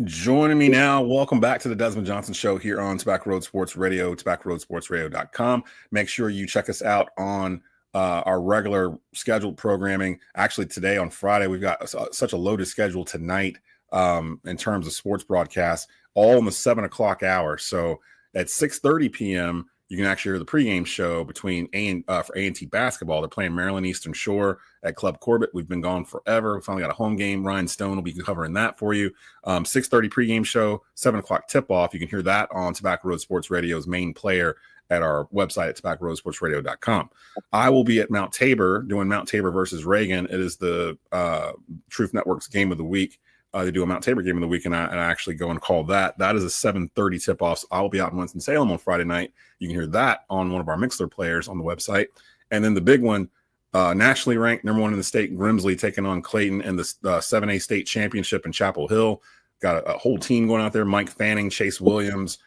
Joining me now, welcome back to the Desmond Johnson Show here on Tobacco Road Sports Radio, tobacco-road-sports-radio.com. Make sure you check us out on our regular scheduled programming. Actually, today on Friday, we've got such a loaded schedule tonight in terms of sports broadcasts, all in the 7 o'clock hour. So at 6:30 p.m., you can actually hear the pregame show between for A&T basketball. They're playing Maryland Eastern Shore at Club Corbett. We've been gone forever. We finally got a home game. Ryan Stone will be covering that for you. 6:30 pregame show, 7 o'clock tip-off. You can hear that on Tobacco Road Sports Radio's main player at our website at tobacco-road-sports-radio.com. I will be at Mount Tabor doing Mount Tabor versus Reagan. It is the Truth Network's game of the week. They do a Mount Tabor game of the week, and I actually go and call that. That is a 7:30 tip-off. So I'll be out in Winston-Salem on Friday night. You can hear that on one of our Mixler players on the website. And then the big one, nationally ranked number 1 in the state, Grimsley taking on Clayton in the 7A state championship in Chapel Hill. Got a whole team going out there. Mike Fanning, Chase Williams,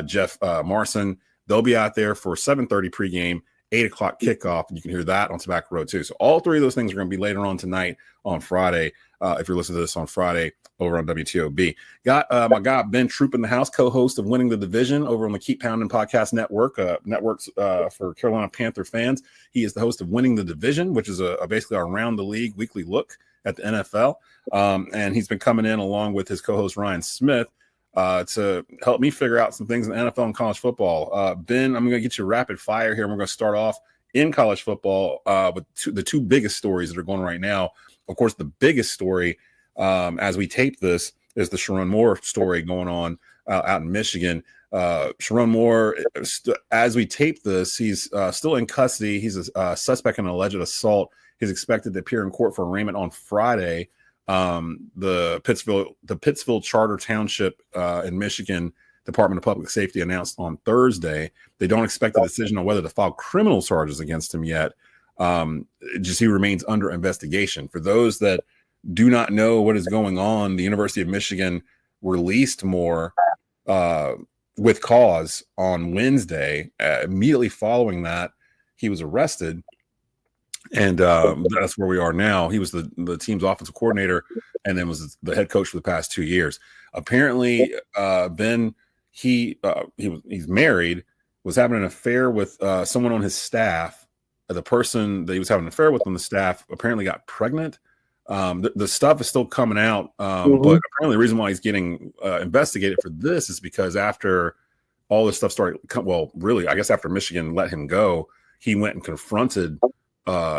Jeff Marson. They'll be out there for 7:30 pregame, 8 o'clock kickoff, and you can hear that on Tobacco Road too. So all three of those things are going to be later on tonight on Friday. If you're listening to this on Friday over on WTOB. Got my guy Ben Troupe in the house, co-host of Winning the Division over on the Keep Pounding Podcast Network, networks for Carolina Panther fans. He is the host of Winning the Division, which is basically our around the league weekly look at the NFL. And he's been coming in along with his co-host Ryan Smith to help me figure out some things in the NFL and college football. Ben, I'm going to get you rapid fire here. And we're going to start off in college football with the two biggest stories that are going right now. Of course, the biggest story as we tape this is the Sharon Moore story going on out in Michigan. Sharon Moore, as we tape this, he's still in custody. He's a suspect in an alleged assault. He's expected to appear in court for arraignment on Friday. The Pittsville Charter Township in Michigan Department of Public Safety announced on Thursday they don't expect a decision on whether to file criminal charges against him yet. He remains under investigation. For those that do not know what is going on, the University of Michigan released Moore with cause on Wednesday. Immediately following that, he was arrested. And that's where we are now. He was the team's offensive coordinator and then was the head coach for the past 2 years. Apparently, Ben, he's married, was having an affair with someone on his staff. The person that he was having an affair with on the staff apparently got pregnant. The stuff is still coming out, but apparently the reason why he's getting investigated for this is because after all this stuff started, really, I guess after Michigan let him go, he went and confronted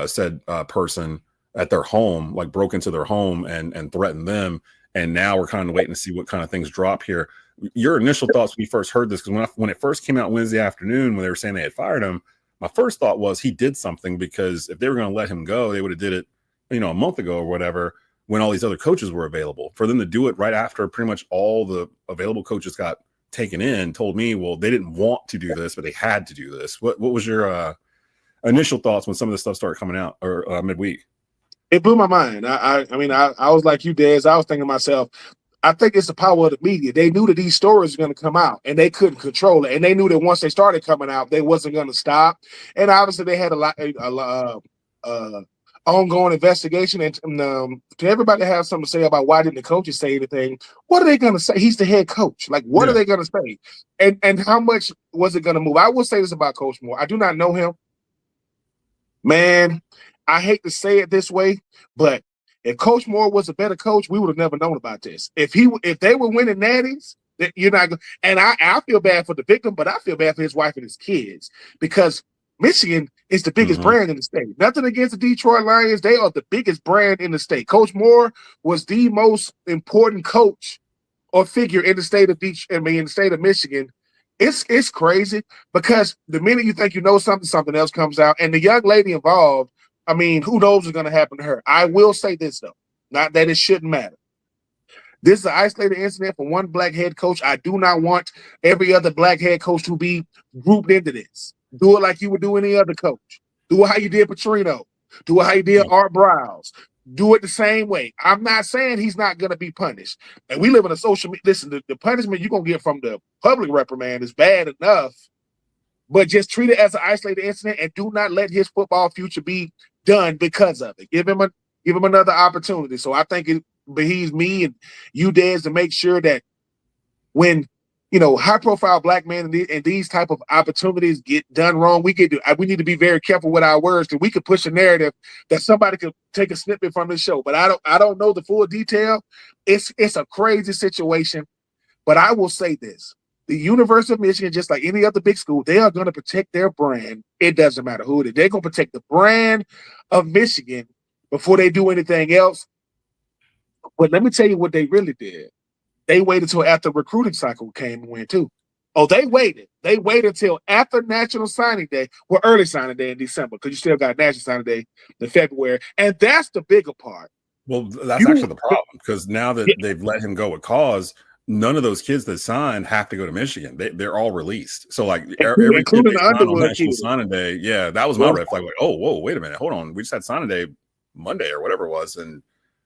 said person at their home, like broke into their home and threatened them. And now we're kind of waiting to see what kind of things drop here. Your initial thoughts when you first heard this, because when it first came out Wednesday afternoon, when they were saying they had fired him, my first thought was he did something, because if they were going to let him go, they would have did it, a month ago or whatever, when all these other coaches were available. For them to do it right after pretty much all the available coaches got taken in, told me, well, they didn't want to do this, but they had to do this. What was your initial thoughts when some of this stuff started coming out or midweek? It blew my mind. I was like you, Des. I was thinking to myself, I think it's the power of the media. They knew that these stories were going to come out, and they couldn't control it. And they knew that once they started coming out, they wasn't going to stop. And obviously, they had a lot ongoing investigation. And to everybody have something to say about why didn't the coaches say anything? What are they going to say? He's the head coach. Like, what are they going to say? And how much was it going to move? I will say this about Coach Moore. I do not know him. Man, I hate to say it this way, but if Coach Moore was a better coach, we would have never known about this. If they were winning natties, you're not going. And I feel bad for the victim, but I feel bad for his wife and his kids, because Michigan is the biggest brand in the state. Nothing against the Detroit Lions; they are the biggest brand in the state. Coach Moore was the most important coach or figure in the state of in the state of Michigan. It's crazy, because the minute you think you know something, something else comes out, and the young lady involved. I mean, who knows what's going to happen to her? I will say this, though, not that it shouldn't matter. This is an isolated incident for one black head coach. I do not want every other black head coach to be grouped into this. Do it like you would do any other coach. Do it how you did Petrino. Do it how you did Art Browse. Do it the same way. I'm not saying he's not going to be punished. And we live in a social media. Listen, the punishment you're going to get from the public reprimand is bad enough, but just treat it as an isolated incident and do not let his football future be done because of it. Give him another opportunity. So I think beheaves me and you, Dez, to make sure that when high-profile black men and these type of opportunities get done wrong, we need to be very careful with our words, because we could push a narrative that somebody could take a snippet from the show. But I don't know the full detail. It's a crazy situation. But I will say this: the University of Michigan, just like any other big school, they are going to protect their brand. It doesn't matter who it is. They're going to protect the brand of Michigan before they do anything else. But let me tell you what they really did. They waited until after the recruiting cycle came and went too. Oh, they waited. They waited until after National Signing Day, early signing day in December, because you still got National Signing Day in February. And that's the bigger part. Well, that's actually the problem, because now that they've let him go with cause, none of those kids that signed have to go to Michigan. They're all released. So like every kid they signed on National Signing Day, that was my red flag. Like, oh, whoa, wait a minute, hold on. We just had signing day Monday or whatever it was, and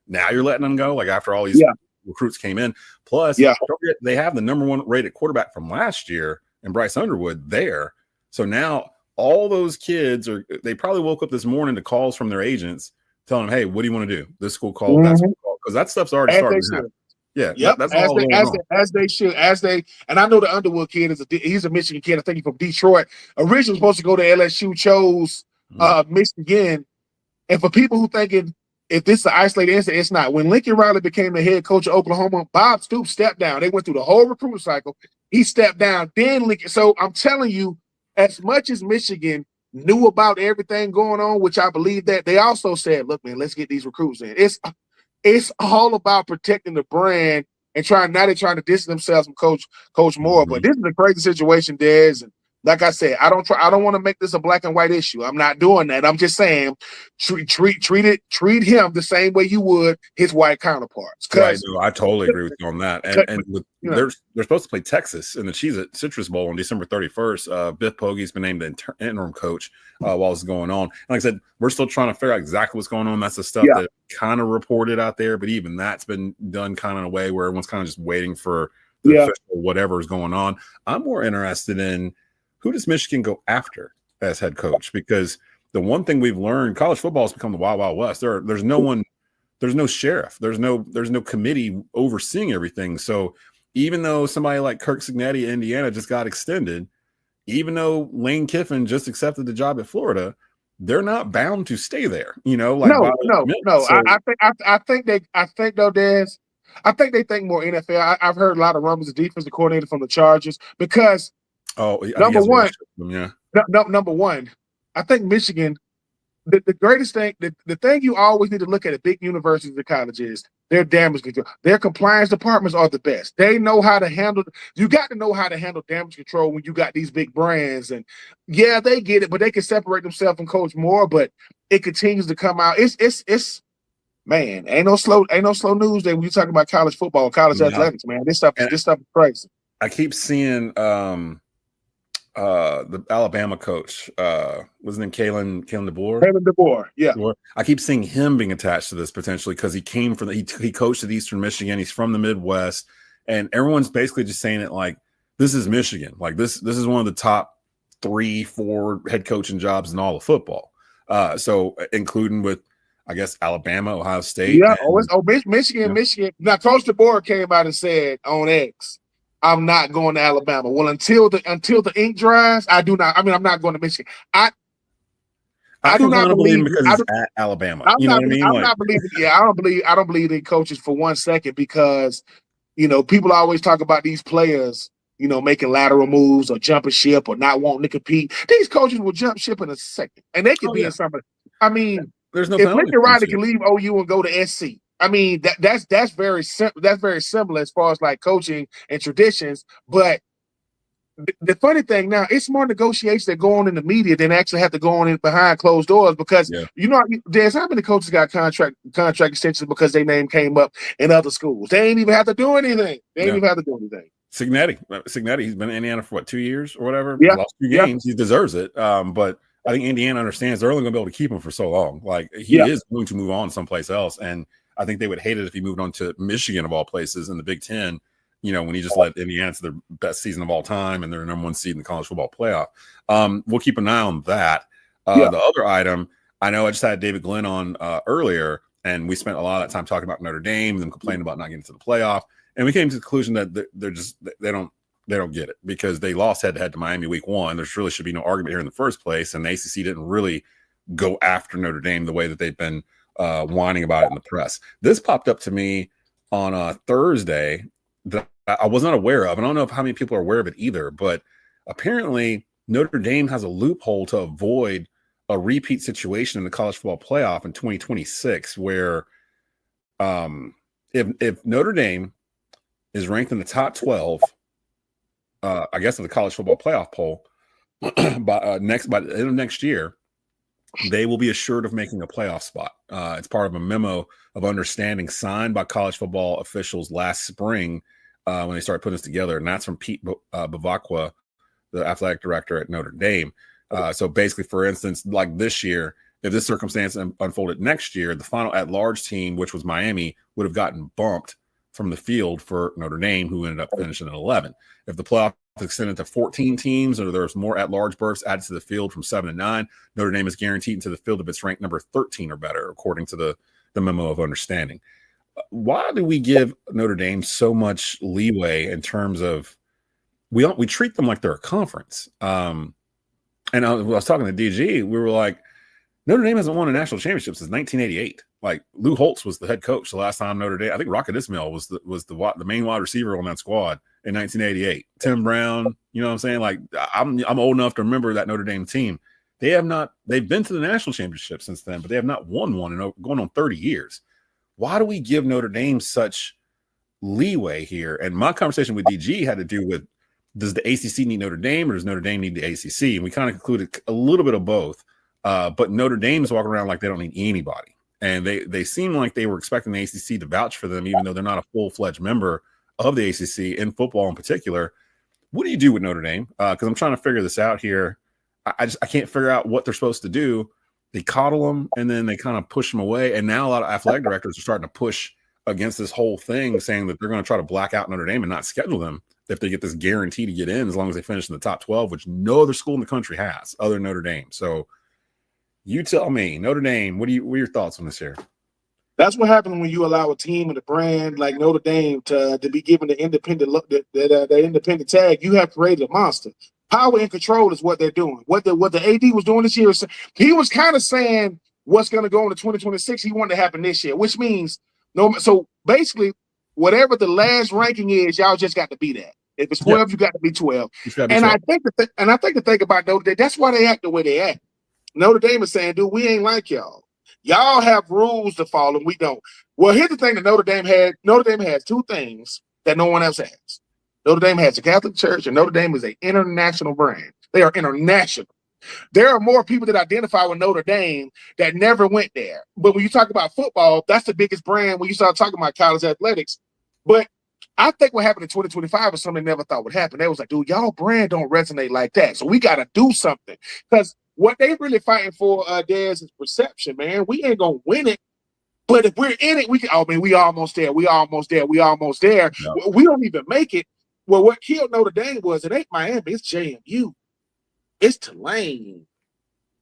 now you're letting them go, like after all these recruits came in. Plus, don't forget, they have the number 1 rated quarterback from last year and Bryce Underwood there. So now all those kids they probably woke up this morning to calls from their agents telling them, hey, what do you want to do? This school called, that school called, because that stuff's already starting to happen. Yeah, that's all as they should. And I know the Underwood kid he's a Michigan kid. I think he's from Detroit. Originally supposed to go to LSU, chose Michigan. And for people who thinking if this is an isolated incident, it's not. When Lincoln Riley became the head coach of Oklahoma, Bob Stoops stepped down. They went through the whole recruiting cycle. He stepped down. Then Lincoln. So I'm telling you, as much as Michigan knew about everything going on, which I believe that, they also said, look, man, let's get these recruits in. It's all about protecting the brand and trying to distance themselves from Coach Moore. But this is a crazy situation, Dez. And like I said, I don't want to make this a black and white issue. I'm not doing that. I'm just saying treat him the same way you would his white counterparts. Right, no, I totally agree with you on that. And they're supposed to play Texas in the Citrus Bowl on December 31st. Biff Pogge's been named the interim coach while it's going on. And like I said, we're still trying to figure out exactly what's going on. That's the stuff that kind of reported out there, but even that's been done kind of in a way where everyone's kind of just waiting for the official whatever is going on. I'm more interested in who does Michigan go after as head coach? Because the one thing we've learned, college football has become the Wild Wild West. There's no one, there's no sheriff, there's no committee overseeing everything. So even though somebody like Kirk Cignetti at Indiana just got extended, even though Lane Kiffin just accepted the job at Florida, they're not bound to stay there. No. So, I think though, Dez, I think they think more NFL. I've heard a lot of rumbles of defensive coordinator from the Chargers because. Number one, I think Michigan, the greatest thing, the thing you always need to look at big universities and colleges, their damage control. Their compliance departments are the best. They know how to handle. You got to know how to handle damage control when you got these big brands. And they get it, but they can separate themselves from Coach Moore. But it continues to come out. It's man, ain't no slow news there when you talking about college football, college athletics, man. This stuff is crazy. I keep seeing the Alabama coach, wasn't it Kalen DeBoer? Kalen DeBoer, yeah. I keep seeing him being attached to this potentially because he came from he coached at Eastern Michigan. He's from the Midwest, and everyone's basically just saying it like this is Michigan. Like this is one of the top 3-4 head coaching jobs in all of football. So including with I guess Alabama, Ohio State. Yeah, Michigan. Now Coach DeBoer came out and said on X, I'm not going to Alabama. Well, until the ink dries, I do not. I mean, I'm not going to Michigan. I do not believe because he's at Alabama. You know what I mean? I'm not believing. Yeah, I don't believe in coaches for 1 second because people always talk about these players, making lateral moves or jumping ship or not wanting to compete. These coaches will jump ship in a second, and they could be in somebody. I mean, there's no. If Lincoln Riley can leave OU and go to SC. I mean, that's very simple. That's very similar as far as like coaching and traditions. But the funny thing now, it's more negotiations that go on in the media than actually have to go on in behind closed doors because there's how many coaches got contract extensions because their name came up in other schools. They ain't even have to do anything. Signetti, he's been in Indiana for 2 years or whatever. Yeah. Lost 2 games. He deserves it. But I think Indiana understands they're only going to be able to keep him for so long. Like he is going to move on someplace else. And I think they would hate it if he moved on to Michigan of all places in the Big Ten, when he just led Indiana to their best season of all time and their number 1 seed in the college football playoff. We'll keep an eye on that. The other item, I know I just had David Glenn on earlier, And we spent a lot of that time talking about Notre Dame, them complaining about not getting to the playoff. And we came to the conclusion that they don't get it because they lost head-to-head to Miami week 1. There really should be no argument here in the first place. And the ACC didn't really go after Notre Dame the way that they've been whining about it in the press. This popped up to me on Thursday that I was not aware of. And I don't know how many people are aware of it either, but apparently Notre Dame has a loophole to avoid a repeat situation in the college football playoff in 2026 where if Notre Dame is ranked in the top 12, I guess, of the college football playoff poll by the end of next year, they will be assured of making a playoff spot. It's part of a memo of understanding signed by college football officials last spring when they started putting this together. And that's from Pete Bavacqua, the athletic director at Notre Dame. So basically, for instance, like this year, if this circumstance unfolded next year, the final at-large team, which was Miami, would have gotten bumped from the field for Notre Dame, who ended up finishing at 11. If the playoff extended to 14 teams or there's more at-large berths added to the field from 7 to 9, Notre Dame is guaranteed into the field if it's ranked number 13 or better, according to the memo of understanding. Why do we give Notre Dame so much leeway in terms of we treat them like they're a conference? And I was talking to DG, we were like, Notre Dame hasn't won a national championship since 1988. Like Lou Holtz was the head coach the last time Notre Dame. I think Rocket Ismail was the main wide receiver on that squad in 1988. Tim Brown, you know what I'm saying? Like I'm old enough to remember that Notre Dame team. They've been to the national championship since then, but they have not won one in going on 30 years. Why do we give Notre Dame such leeway here? And my conversation with DG had to do with, does the ACC need Notre Dame or does Notre Dame need the ACC? And we kind of concluded a little bit of both. But Notre Dame is walking around like they don't need anybody. And they seem like they were expecting the ACC to vouch for them, even though they're not a full-fledged member of the ACC in football in particular. What do you do with Notre Dame? Because I'm trying to figure this out here. I can't figure out what they're supposed to do. They coddle them, and then they kind of push them away. And now a lot of athletic directors are starting to push against this whole thing, saying that they're going to try to black out Notre Dame and not schedule them if they get this guarantee to get in as long as they finish in the top 12, which no other school in the country has other than Notre Dame. So you tell me, Notre Dame, what are your thoughts on this here? That's what happens when you allow a team and a brand like Notre Dame to be given the independent look, the independent tag. You have created a monster. Power and control is what they're doing. What the AD was doing this year, he was kind of saying what's going to go into 2026. He wanted to happen this year, which means no. So basically, whatever the last ranking is, y'all just got to be that. If it's 12, you got to be 12. I think the thing about Notre Dame, that's why they act the way they act. Notre Dame is saying, dude, we ain't like y'all. Y'all have rules to follow, we don't. Well, here's the thing that Notre Dame had. Notre Dame has two things that no one else has. Notre Dame has a Catholic church, and Notre Dame is an international brand. They are international. There are more people that identify with Notre Dame that never went there. But when you talk about football, that's the biggest brand when you start talking about college athletics. But I think what happened in 2025 is something they never thought would happen. They was like, dude, y'all brand don't resonate like that. So we got to do something. Because what they really fighting for, Dez, is perception, man. We ain't going to win it. But if we're in it, we almost there. We almost there. No. We don't even make it. Well, what killed Notre Dame was it ain't Miami, it's JMU. It's Tulane.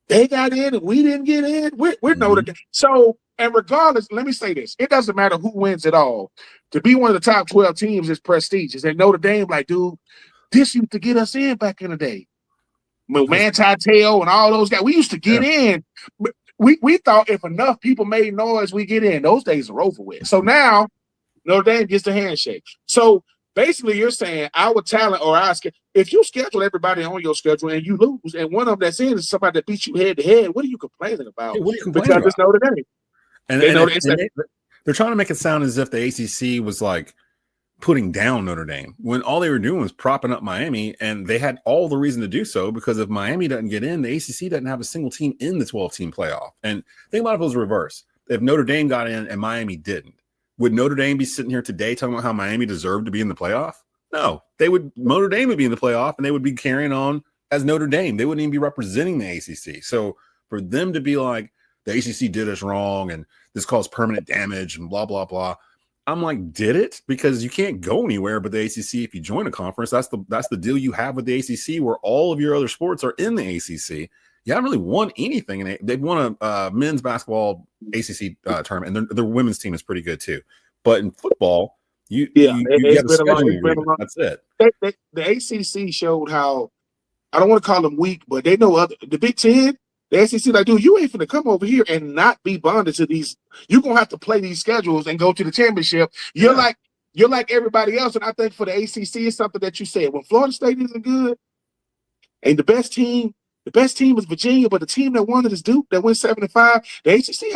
They got in and we didn't get in. We're Notre Dame. So, and regardless, let me say this. It doesn't matter who wins it all. To be one of the top 12 teams is prestigious. And Notre Dame, like, dude, this used to get us in back in the day. When Manti Te'o and all those guys, we used to get in. We thought if enough people made noise, we get in. Those days are over with. So now Notre Dame gets the handshake. So basically, you're saying our talent or our schedule, if you schedule everybody on your schedule and you lose, and one of them that's in is somebody that beats you head to head, what are you complaining about? What are you complaining about? It's Notre Dame. And they're trying to make it sound as if the ACC was like putting down Notre Dame when all they were doing was propping up Miami, and they had all the reason to do so because if Miami doesn't get in, the ACC doesn't have a single team in the 12-team playoff. And think about if it was reverse. If Notre Dame got in and Miami didn't, would Notre Dame be sitting here today talking about how Miami deserved to be in the playoff? No, Notre Dame would be in the playoff and they would be carrying on as Notre Dame. They wouldn't even be representing the ACC. So for them to be like, the ACC did us wrong and this caused permanent damage and blah, blah, blah. I'm like, did it? Because you can't go anywhere but the ACC if you join a conference. That's the deal you have with the ACC where all of your other sports are in the ACC. you haven't really won anything. And they've won a men's basketball ACC tournament, and their women's team is pretty good too. But in football, you get a scheduling agreement. That's it. The ACC showed how, I don't want to call them weak, but they know the Big Ten, the SEC, like, dude, you ain't finna come over here and not be bonded to these. You're gonna have to play these schedules and go to the championship. You're like everybody else. And I think for the ACC, it's something that you said. When Florida State isn't good, and the best team is Virginia, but the team that won it is Duke, that went 7-5. The ACC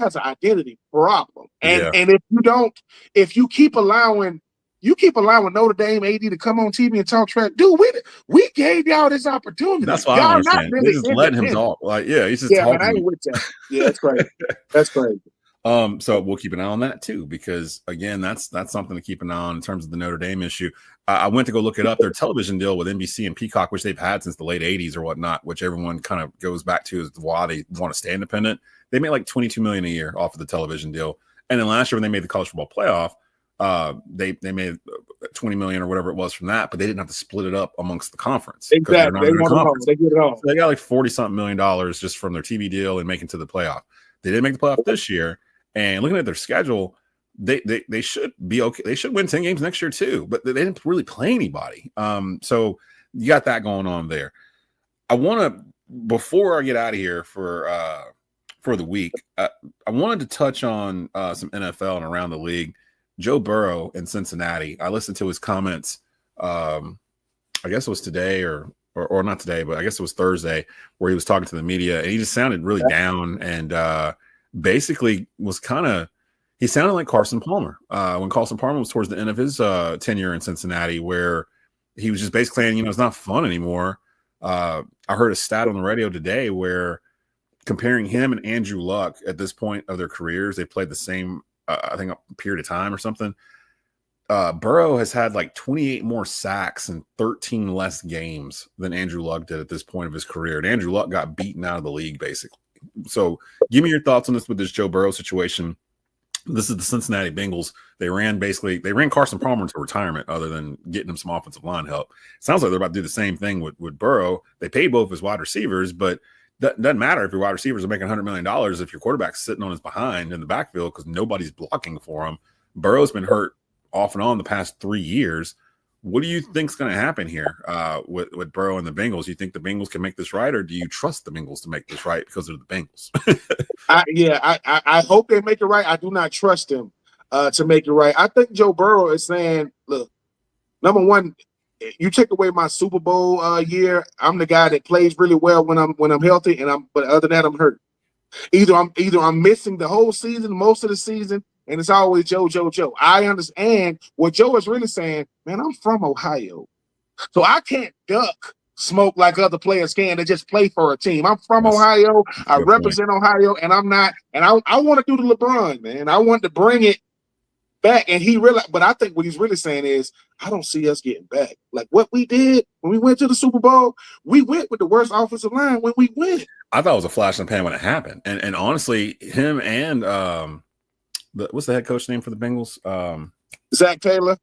has an identity problem. And if you keep allowing Notre Dame AD to come on TV and talk trash, dude, we gave y'all this opportunity. That's why I don't understand. They just letting him talk. Like, yeah, he's just talking. Man, I ain't with that. Yeah, that's crazy. That's crazy. So we'll keep an eye on that too, because again, that's something to keep an eye on in terms of the Notre Dame issue. I went to go look it up. Their television deal with NBC and Peacock, which they've had since the late 80s or whatnot, which everyone kind of goes back to as why they want to stay independent. They made like $22 million a year off of the television deal. And then last year when they made the college football playoff, they made $20 million or whatever it was from that, but they didn't have to split it up amongst the conference. Exactly. They get it all. So they got like 40-something million dollars just from their TV deal and making to the playoff. They didn't make the playoff this year. And looking at their schedule, they should be okay. They should win 10 games next year too, but they didn't really play anybody. So you got that going on there. I want to, before I get out of here for the week, I wanted to touch on some NFL and around the league. Joe Burrow in Cincinnati. I listened to his comments. I guess it was today or not today, but I guess it was Thursday, where he was talking to the media, and he just sounded really down and basically was he sounded like Carson Palmer when Carson Palmer was towards the end of his tenure in Cincinnati, where he was just basically saying, it's not fun anymore. I heard a stat on the radio today where comparing him and Andrew Luck at this point of their careers, they played the same, I think, a period of time or something. Burrow has had like 28 more sacks and 13 less games than Andrew Luck did at this point of his career. And Andrew Luck got beaten out of the league, basically. So give me your thoughts on this with this Joe Burrow situation. This is the Cincinnati Bengals. They ran Carson Palmer into retirement other than getting him some offensive line help. It sounds like they're about to do the same thing with Burrow. They pay both his wide receivers, but that doesn't matter if your wide receivers are making $100 million if your quarterback's sitting on his behind in the backfield because nobody's blocking for him. Burrow's been hurt off and on the past 3 years. What do you think's going to happen here with Burrow and the Bengals? You think the Bengals can make this right, or do you trust the Bengals to make this right because they're the Bengals? I hope they make it right. I do not trust them to make it right. I think Joe Burrow is saying, look, number one, you take away my Super Bowl year, I'm the guy that plays really well when I'm healthy, but other than that, I'm hurt. Either I'm missing the whole season, most of the season, and it's always Joe. I understand what Joe is really saying. Man, I'm from Ohio, so I can't duck smoke like other players can. They just play for a team. I'm from Ohio. I represent Ohio, and I'm not. And I want to do the LeBron, man. I want to bring it back. And he realized, but I think what he's really saying is, I don't see us getting back. Like what we did when we went to the Super Bowl, we went with the worst offensive line when we went. I thought it was a flash in the pan when it happened. And honestly, him and what's the head coach name for the Bengals? Zach Taylor.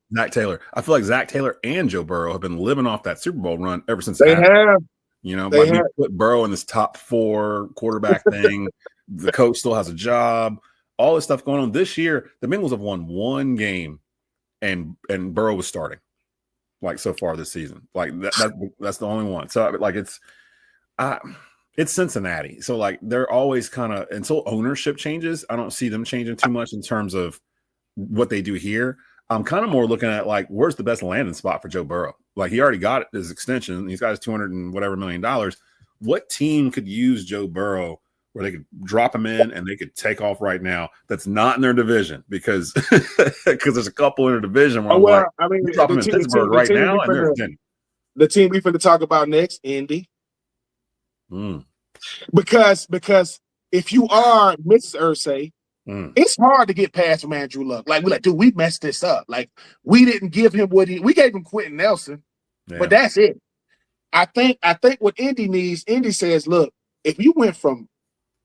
I feel like Zach Taylor and Joe Burrow have been living off that Super Bowl run ever since they have. But we put Burrow in this top 4 quarterback thing. The coach still has a job. All this stuff going on this year. The Bengals have won 1 game, and Burrow was starting, like so far this season. Like that's the only one. So like it's Cincinnati. So like they're always kind of, until ownership changes, I don't see them changing too much in terms of what they do here. I'm kind of more looking at like, where's the best landing spot for Joe Burrow? Like he already got his extension. He's got his $200 and whatever $million. What team could use Joe Burrow where they could drop him in and they could take off right now that's not in their division? Because there's a couple in their division where drop him in Pittsburgh right now and they're Virginia. The team we finna talk about next, Indy. Because if you are Mrs. Irsay, it's hard to get past from Andrew Luck. Like we're like, dude, we messed this up. Like we didn't give him we gave him Quentin Nelson, but that's it. I think what Indy needs, Indy says, look, if you went from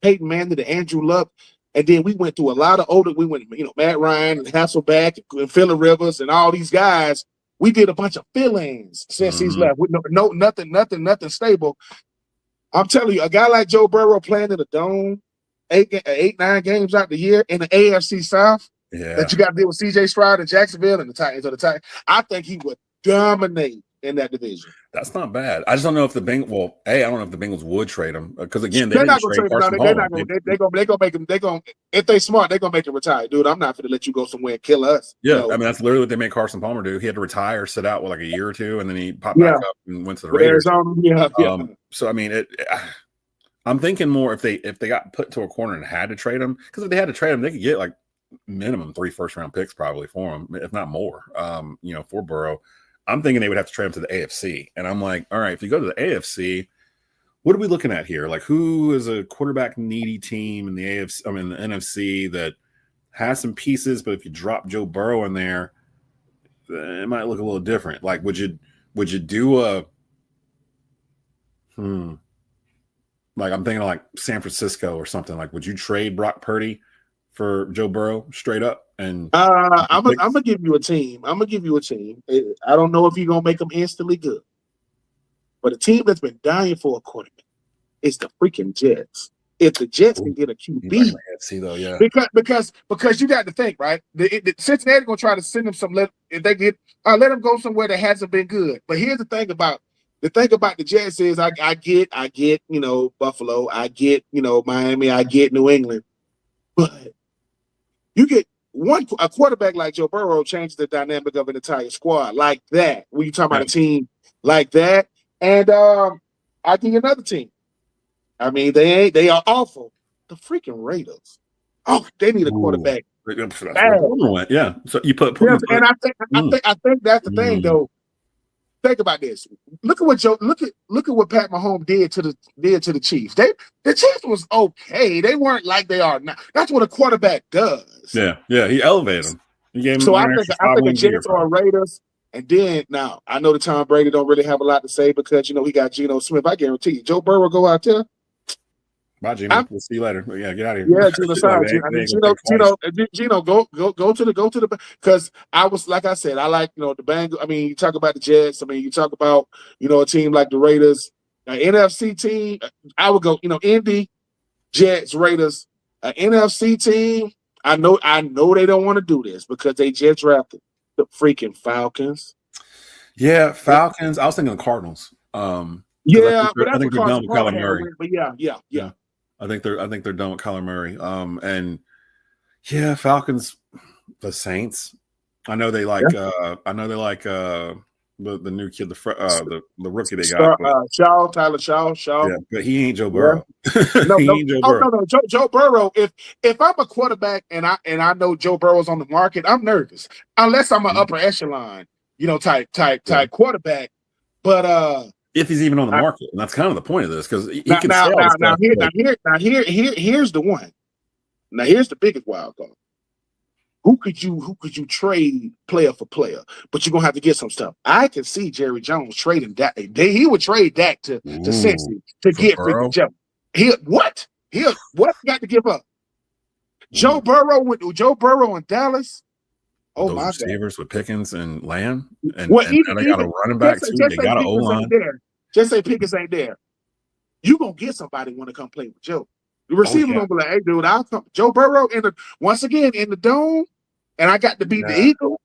Peyton Manning to Andrew Luck, and then we went through a lot of we went, Matt Ryan and Hasselbeck and Phillip Rivers and all these guys. We did a bunch of fill-ins since he's left with nothing stable. I'm telling you, a guy like Joe Burrow playing in the dome, 9 games out the year in the AFC South, that you got to deal with C.J. Stroud and Jacksonville and the Titans or the Titans. I think he would dominate in that division. That's not bad. I just don't know if the Bengals. Well, I don't know if the Bengals would trade him because again, they're not going to trade him. No, they're not going. They're going to make him. They're going. If they smart, they're going to make him retire, dude. I'm not going to let you go somewhere and kill us. Yeah, no. I mean that's literally what they made Carson Palmer do. He had to retire, sit out like a year or two, and then he popped back up and went to the Raiders. Arizona, So I mean, I'm thinking more if they got put to a corner and had to trade him, because if they had to trade him, they could get like minimum 3 first-round picks probably for him, if not more. For Burrow. I'm thinking they would have to trade him to the AFC. And I'm like, all right, if you go to the AFC, what are we looking at here? Like, who is a quarterback needy team in the AFC, the NFC that has some pieces, but if you drop Joe Burrow in there, it might look a little different. Like, would you do a like I'm thinking like San Francisco or something. Like, would you trade Brock Purdy for Joe Burrow straight up? And I'm gonna give you a team. I don't know if you're gonna make them instantly good, but a team that's been dying for a quarterback is the freaking Jets. If the Jets can get a QB, because you got to think, right? The Cincinnati gonna try to send them some. If they get, let them go somewhere that hasn't been good. But here's the thing about the Jets is I get Buffalo, I get Miami, I get New England, but you get a quarterback like Joe Burrow changes the dynamic of an entire squad like that. When you talk about a team like that, and I think another team. I mean, they are awful. The freaking Raiders. Oh, they need a quarterback. Yeah. So you put and I think that's the thing though. Think about this. Look at what Pat Mahomes did to the Chiefs. The Chiefs was okay. They weren't like they are now. That's what a quarterback does. Yeah. He elevated them. He gave so I think the Jets or Raiders. And then now I know that Tom Brady don't really have a lot to say because he got Geno Smith. I guarantee you, Joe Burrow go out there. Bye, Geno. We'll see you later. Yeah, get out of here. Yeah, Geno, go to the because I was like I said, I like the Bengals. I mean, you talk about the Jets. I mean, you talk about a team like the Raiders, an NFC team. I would go Indy, Jets, Raiders, an NFC team. I know they don't want to do this because they just drafted the freaking Falcons. Yeah, Falcons. I was thinking the Cardinals. I think they're done with Kyler Murray. But yeah. I think they're done with Kyler Murray. And yeah, Falcons, the Saints. I know they like the new kid, the rookie they got. Tyler Shaw. Yeah, but he ain't Joe Burrow. No. Joe Burrow. If I'm a quarterback and I know Joe Burrow's on the market, I'm nervous. Unless I'm an upper echelon, type quarterback. But if he's even on the market, and that's kind of the point of this, because he can here's the one. Now here's the biggest wild card. Who could you trade player for player? But you're gonna have to get some stuff. I can see Jerry Jones trading Dak. He would trade Dak to Cincy to get freaking Joe. What got to give up? Joe Burrow in Dallas. Oh, those my receivers God. with Pickens and Lamb, and they got a running back too. They got an O-line. Just say Pickens ain't there. You gonna get somebody want to come play with Joe. The receiver gonna be like, "Hey, dude, I'll come." Joe Burrow once again in the dome, and I got to beat the Eagle.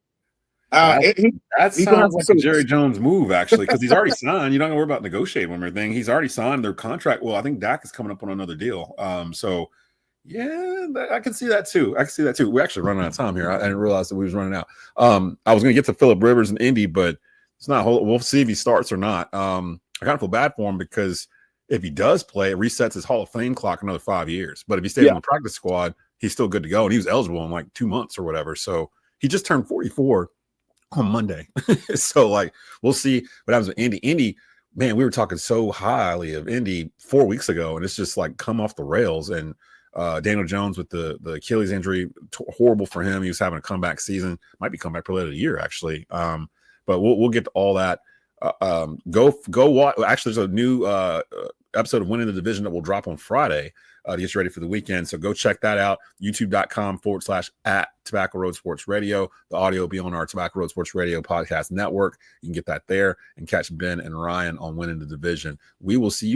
That sounds like a Jerry Jones move, actually, because he's already signed. You don't have to worry about negotiating one more thing. He's already signed their contract. Well, I think Dak is coming up on another deal. So. Yeah, I can see that too. We're actually running out of time here. I didn't realize that we was running out. I was going to get to Phillip Rivers and Indy, but it's not. We'll see if he starts or not. I kind of feel bad for him because if he does play, it resets his Hall of Fame clock another 5 years. But if he stays on the practice squad, he's still good to go, and he was eligible in like 2 months or whatever. So he just turned 44 on Monday. So we'll see what happens with Indy. Indy, man, we were talking so highly of Indy 4 weeks ago, and it's just come off the rails. And Daniel Jones with the Achilles injury, horrible for him. He was having a comeback season, might be comeback player of the year actually. But we'll get to all that. Go watch. Actually, there's a new episode of Winning the Division that will drop on Friday to get you ready for the weekend. So go check that out. YouTube.com/@Tobacco Road Sports Radio. The audio will be on our Tobacco Road Sports Radio podcast network. You can get that there and catch Ben and Ryan on Winning the Division. We will see you.